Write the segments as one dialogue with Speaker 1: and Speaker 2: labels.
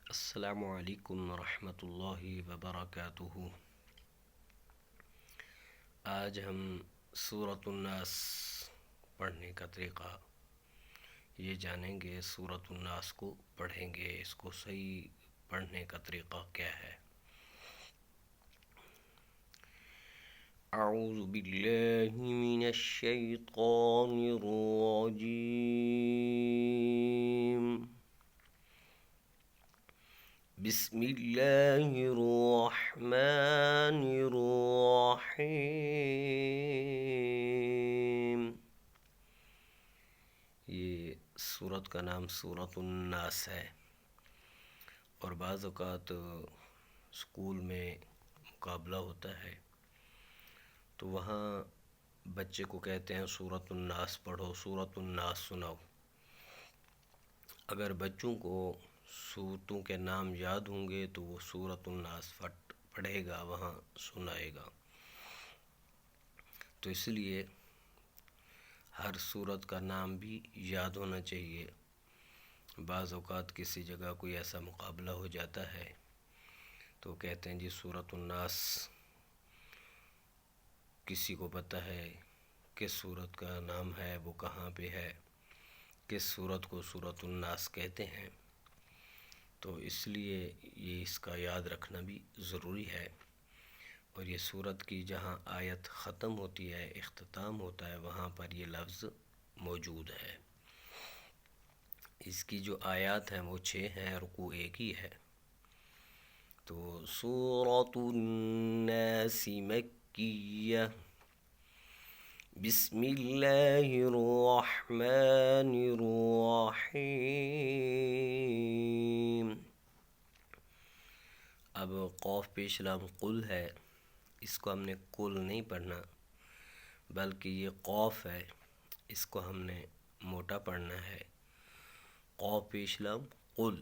Speaker 1: السلام علیکم ورحمۃ اللہ وبرکاتہ۔ آج ہم سورۃ الناس پڑھنے کا طریقہ یہ جانیں گے۔ سورۃ الناس کو پڑھیں گے، اس کو صحیح پڑھنے کا طریقہ کیا ہے۔ اعوذ باللہ من الشیطان الرجیم، بسم اللہ الرحمن الرحیم۔ یہ سورت کا نام سورۃ الناس ہے، اور بعض اوقات اسکول میں مقابلہ ہوتا ہے تو وہاں بچے کو کہتے ہیں سورۃ الناس پڑھو، سورۃ الناس سناؤ۔ اگر بچوں کو سورتوں کے نام یاد ہوں گے تو وہ سورۃ الناس پڑھے گا، وہاں سنائے گا۔ تو اس لیے ہر سورت کا نام بھی یاد ہونا چاہیے۔ بعض اوقات کسی جگہ کوئی ایسا مقابلہ ہو جاتا ہے تو کہتے ہیں جی سورۃ الناس، کسی کو پتہ ہے کس سورت کا نام ہے، وہ کہاں پہ ہے، کس سورت کو سورۃ الناس کہتے ہیں۔ تو اس لیے اس کا یاد رکھنا بھی ضروری ہے۔ اور یہ سورت کی جہاں آیت ختم ہوتی ہے، اختتام ہوتا ہے، وہاں پر یہ لفظ موجود ہے۔ اس کی جو آیات ہیں وہ 6 ہیں، رکوع ایک ہی ہے۔ تو سورۃ الناس مکیہ، بسم اللہ الرحمن الرحیم۔ اب قاف پیش لام قل ہے، اس کو ہم نے قل نہیں پڑھنا، بلکہ یہ قاف ہے، اس کو ہم نے موٹا پڑھنا ہے۔ قاف پیش لام قل۔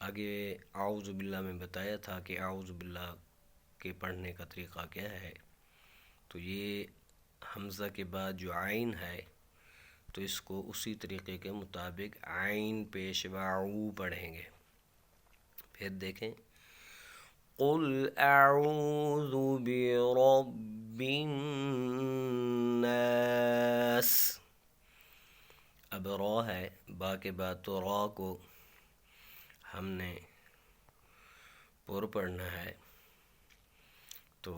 Speaker 1: آگے اعوذ باللہ میں بتایا تھا کہ اعوذ باللہ کے پڑھنے کا طریقہ کیا ہے۔ تو یہ حمزہ کے بعد جو عین ہے تو اس کو اسی طریقے کے مطابق عین پیش باعو پڑھیں گے۔ پھر دیکھیں، قل اعوذ برب الناس۔ اب را ہے، با کے بعد تو را کو ہم نے پر پڑھنا ہے، تو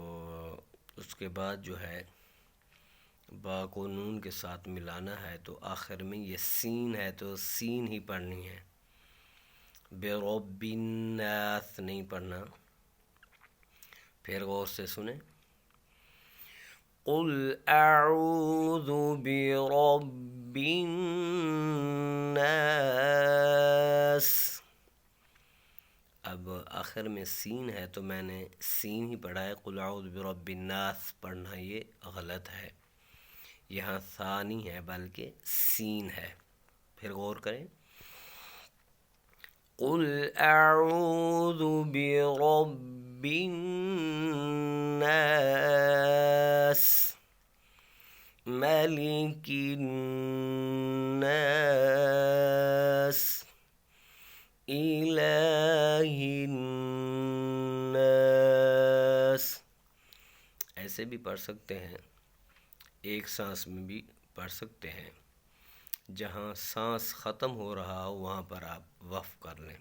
Speaker 1: اس کے بعد جو ہے با کو نون کے ساتھ ملانا ہے، تو آخر میں یہ سین ہے تو سین ہی پڑھنی ہے، برب الناس نہیں پڑھنا۔ پھر غور سے سنیں، قل اعوذ برب الناس۔ اب آخر میں سین ہے تو میں نے سین ہی پڑھا ہے، قل اعوذ برب الناس پڑھنا یہ غلط ہے، یہاں ثا نہیں ہے بلکہ سین ہے۔ پھر غور کریں، قل اعوذ برب الناس، ملک الناس، الہ الناس۔ ایسے بھی پڑھ سکتے ہیں، ایک سانس میں بھی پڑھ سکتے ہیں، جہاں سانس ختم ہو رہا ہو وہاں پر آپ وقف کر لیں۔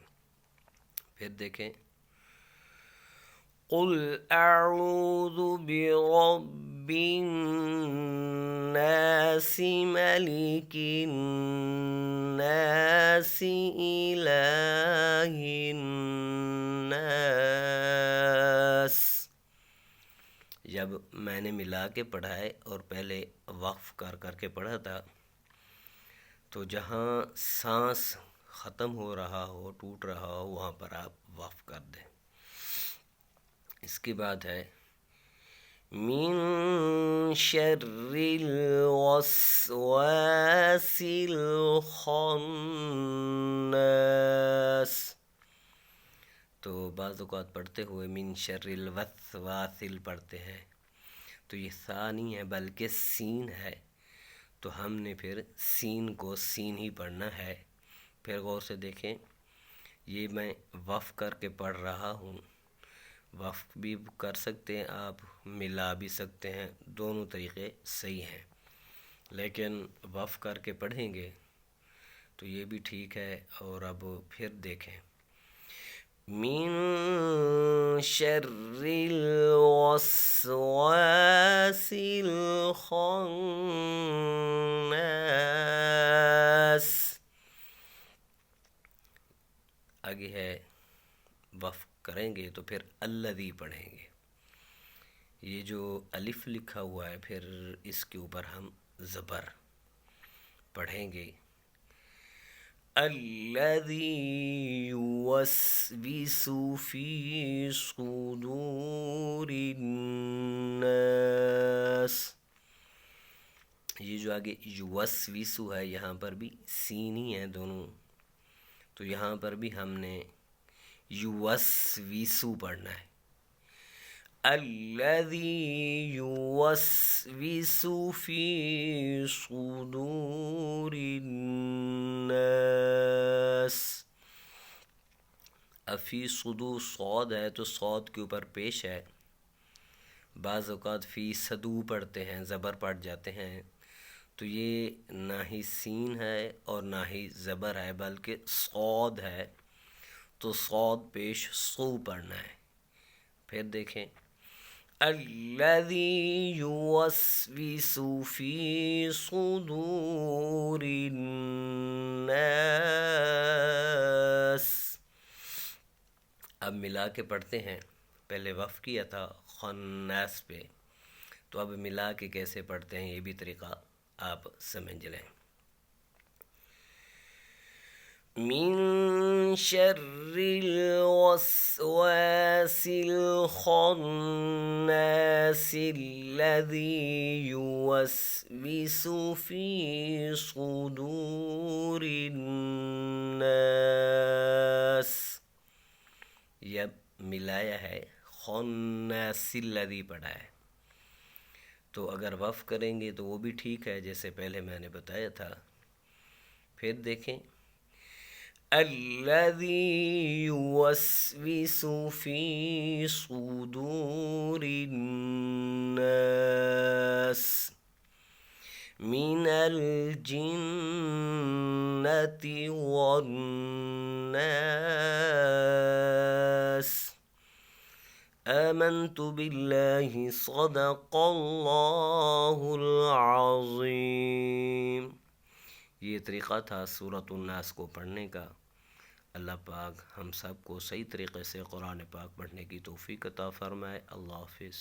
Speaker 1: پھر دیکھیں، قل اعوذ برب الناس، ملک الناس، الہ الناس۔ جب میں نے ملا کے پڑھا ہے اور پہلے وقف کر کے پڑھا تھا، تو جہاں سانس ختم ہو رہا ہو، ٹوٹ رہا ہو، وہاں پر آپ وقف کر دیں۔ اس کے بعد ہے من شر الوسواس الخناس۔ تو بعض اوقات پڑھتے ہوئے من شر الوسواس پڑھتے ہیں، تو یہ ثا نہیں ہے بلکہ سین ہے، تو ہم نے پھر سین کو سین ہی پڑھنا ہے۔ پھر غور سے دیکھیں، یہ میں وقف کر کے پڑھ رہا ہوں، وقف بھی کر سکتے ہیں آپ، ملا بھی سکتے ہیں، دونوں طریقے صحیح ہیں، لیکن وقف کر کے پڑھیں گے تو یہ بھی ٹھیک ہے۔ اور اب پھر دیکھیں، من شر الوسواس الخناس، آگے ہے وقف کریں گے تو پھر الذی پڑھیں گے، یہ جو الف لکھا ہوا ہے پھر اس کے اوپر ہم زبر پڑھیں گے، الذی یوسوس فی صدور الناس، یہ جو آگے یوسوس ہے یہاں پر بھی سین ہی ہیں دونوں، تو یہاں پر بھی ہم نے یوسوس پڑھنا ہے، الذی یوسوس فی صدور الناس، اب فی صدور صاد ہے تو صاد کے اوپر پیش ہے، بعض اوقات فی صدو پڑھتے ہیں، زبر پڑھ جاتے ہیں، تو یہ نہ ہی سین ہے اور نہ ہی زبر ہے بلکہ صاد ہے، تو صاد پیش سو پڑھنا ہے۔ پھر دیکھیں، الذی یوسوس فی صدور الناس، اب ملا کے پڑھتے ہیں، پہلے وقف کیا تھا خناس پہ، تو اب ملا کے کیسے پڑھتے ہیں یہ بھی طریقہ آپ سمجھ لیں، من شر الوسواس الخناس الذی یوسوس فی صدور الناس، یہ ملایا ہے، خناس الذی پڑھا ہے، تو اگر وقف کریں گے تو وہ بھی ٹھیک ہے جیسے پہلے میں نے بتایا تھا۔ پھر دیکھیں، الذی یوسوس فی صدور الناس من الجنة والناس، آمنت باللہ صدق اللہ العظیم، یہ طریقہ تھا سورۃ الناس کو پڑھنے کا۔ اللہ پاک ہم سب کو صحیح طریقے سے قرآن پاک پڑھنے کی توفیق عطا فرمائے۔ اللہ حافظ۔